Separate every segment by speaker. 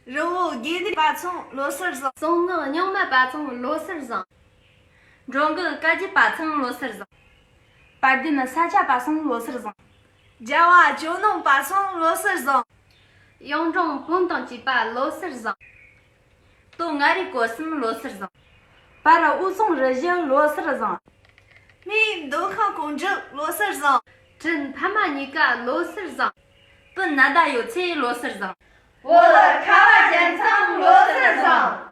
Speaker 1: 肉给的把从螺丝上，
Speaker 2: 送我娘们把从螺丝上，中个赶紧把从螺丝上，
Speaker 3: 把的那三家把从螺丝上，
Speaker 1: 家娃就能把从螺丝上，
Speaker 2: 用中滚动几把螺丝上，都爱的过什么螺丝上，
Speaker 3: 把这五种热热螺丝上，
Speaker 1: 你都看公正螺丝上，
Speaker 2: 真他妈你个螺丝上，本拿大有车螺丝上。
Speaker 1: 我的卡瓦建成螺丝上。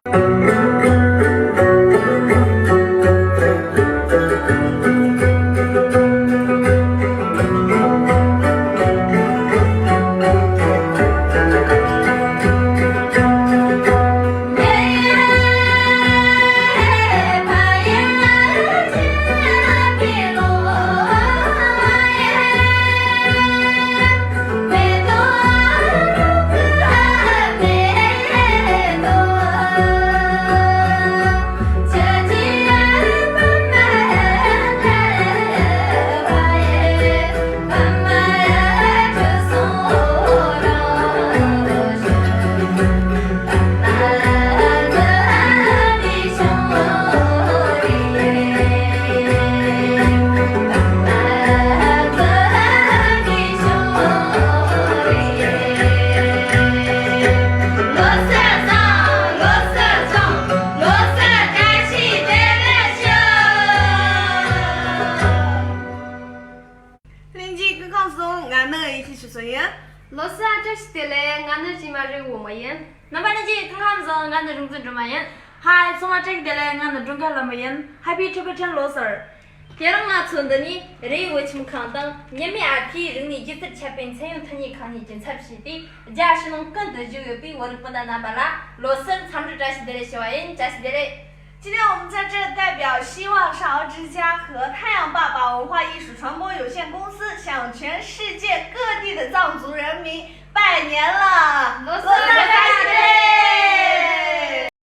Speaker 2: 老师啊，这是的嘞，俺那起码这我没人。
Speaker 3: 那把你去看看子，俺那种子这么人，还从我这个的嘞，俺那种干那么人，还比这个真螺丝儿。
Speaker 2: 别让俺村的你，人为什么看到你们阿皮人你就是前边才用他你看你真才皮的，假使能更多就有比我的不但那巴拉，螺丝藏着这些的嘞，小玩意，这些的嘞。
Speaker 1: 今天我们在这代表希望少儿之家和太阳爸爸文化艺术传播有限公司，向全世界各地的藏族人民拜年了，
Speaker 2: 罗斯
Speaker 1: 开心！